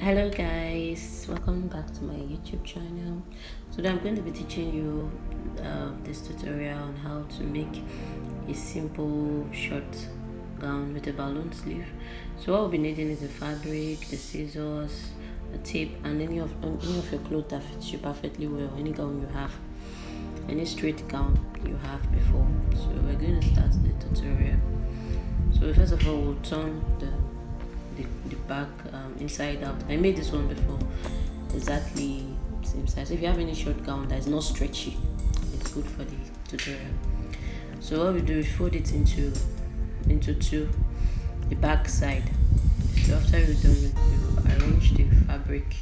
Hello guys, welcome back to my YouTube channel. Today I'm going to be teaching you this tutorial on how to make a simple short gown with a balloon sleeve. So what we'll be needing is the fabric, the scissors, a tape, and any of your clothes that fits you perfectly well, any gown you have, any straight gown you have before. So we're going to start the tutorial. So first of all, we'll turn the back inside out. I made this one before, exactly same size. If you have any short gown that is not stretchy, it's good for the tutorial. So what we do is fold it into two, the back side. So after you're done, you arrange the fabric,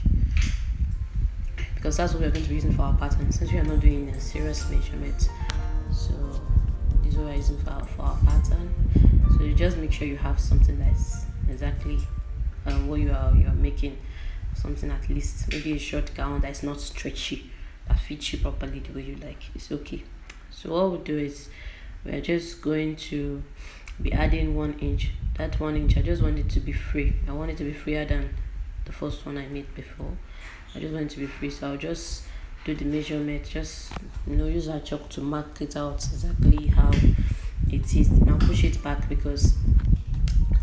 because that's what we're going to be using for our pattern, since we are not doing a serious measurement. So this is what we're using for our pattern. So you just make sure you have something that's exactly what you are making, something at least, maybe a short gown that's not stretchy, that fits you properly the way you like. It's okay. So what we'll do is we're just going to be adding 1 inch. That 1 inch, I just want it to be free. I want it to be freer than the first one I made before. I just want it to be free, so I'll just do the measurement, just use our chalk to mark it out exactly how it is. Now push it back, because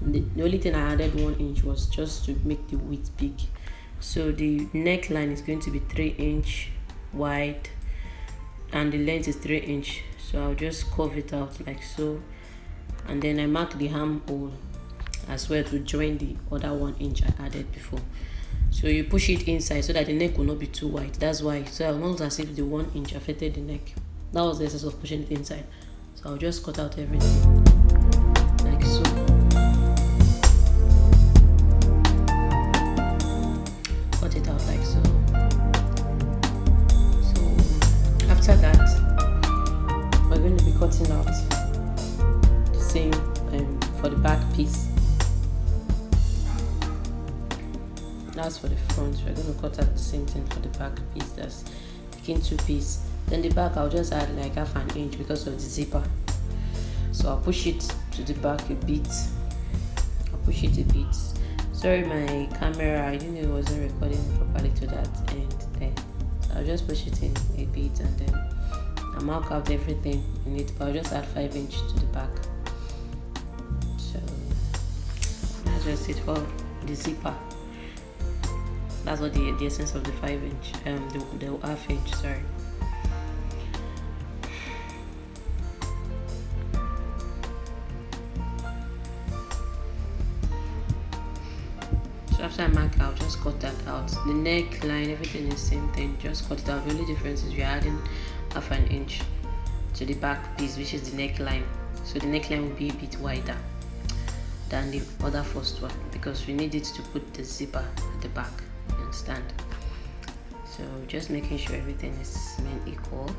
the only thing I added 1 inch was just to make the width big. So the neckline is going to be 3 inch wide and the length is 3 inch. So I'll just curve it out like so, and then I mark the armhole as well to join the other 1 inch I added before. So you push it inside so that the neck will not be too wide. That's why. So I'll not as if the 1 inch affected the neck. That was the essence of pushing it inside. So I'll just cut out everything like so. Cut it out like so. So after that, we're going to be cutting out the same for the back piece. That's for the front. We're going to cut out the same thing for the back piece. That's taking 2 pieces. Then the back, I'll just add like half an inch because of the zipper. So I'll push it to the back a bit. Sorry, my camera, I didn't know it wasn't recording properly to that end there. So I'll just push it in a bit, and then I'll mark out everything in it, but I'll just add 5 inch to the back. So that's just it for the zipper. That's what the essence of the 5 inch, the half inch, sorry. So after I mark, I'll just cut that out. The neckline, everything is the same thing, just cut it out. The only difference is we're adding half an inch to the back piece, which is the neckline. So the neckline will be a bit wider than the other first one, because we need it to put the zipper at the back, you understand? So just making sure everything is equal.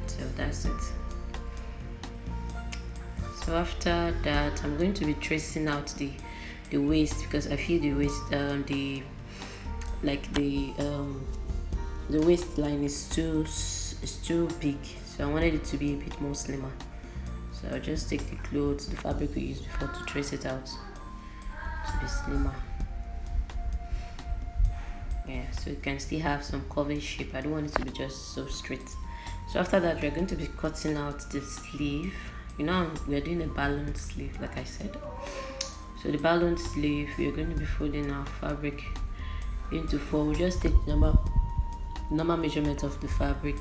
So that's it. So after that, I'm going to be tracing out the waist, because I feel the waist, the waistline is too big, so I wanted it to be a bit more slimmer. So I'll just take the clothes, the fabric we used before, to trace it out to be slimmer. Yeah, so it can still have some curvy shape. I don't want it to be just so straight. So after that, we're going to be cutting out the sleeve. We're doing a ballon sleeve, like I said. So the ballon sleeve, we're going to be folding our fabric into 4. We'll just take normal measurement of the fabric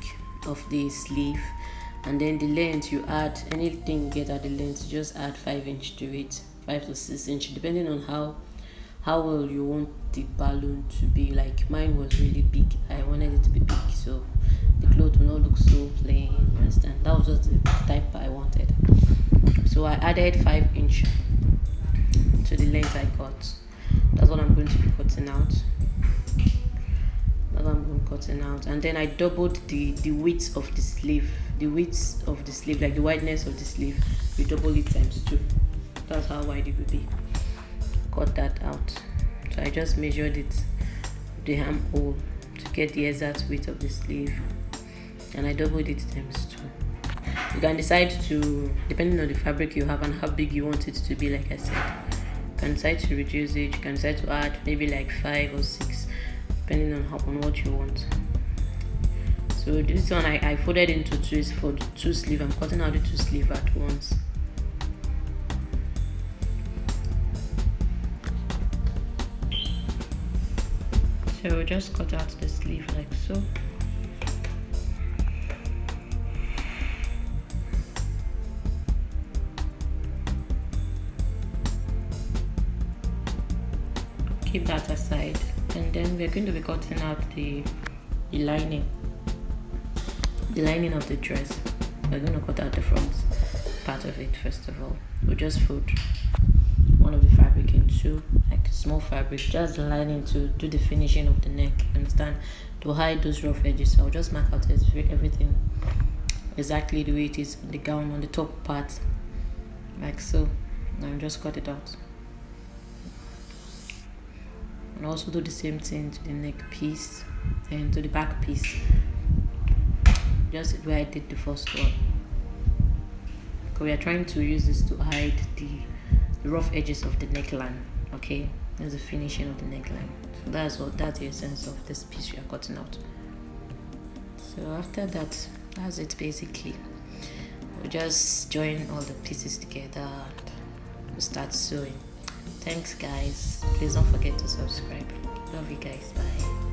of the sleeve, and then the length, you add anything you get at the length, just add 5 inch to it, 5 to 6 inch, depending on how well you want the balloon to be. Like mine was really big, I wanted it to be big, so the cloth will not look so plain, you understand? That was just the type I wanted. So I added 5 inch to the length I got. That's what I'm going to be cutting out. And then I doubled the width of the sleeve. Like the wideness of the sleeve, we double it times 2. That's how wide it will be. Cut that out. So I just measured it, the armhole, to get the exact width of the sleeve, and I doubled it times 2. You can decide to, depending on the fabric you have and how big you want it to be, like I said, you can decide to reduce it, you can decide to add maybe like 5 or 6 depending on what you want. So this one I folded into two, is for the 2 sleeve. I'm cutting out the 2 sleeve at once. So we'll just cut out the sleeve like so. Keep that aside, and then we're going to be cutting out the lining of the dress. We're going to cut out the front part of it. First of all, we'll just fold one of the fabric in two, like small fabric, just the lining to do the finishing of the neck, understand, to hide those rough edges. So I'll just mark out everything exactly the way it is on the gown, on the top part, like so, and just cut it out. And also do the same thing to the neck piece and to the back piece, just where I did the first one, because we are trying to use this to hide the rough edges of the neckline. Okay, that's the finishing of the neckline. So that's the essence of this piece we are cutting out. So after that, that's it basically. We'll just join all the pieces together and we'll start sewing. Thanks guys, please don't forget to subscribe. Love you guys, bye.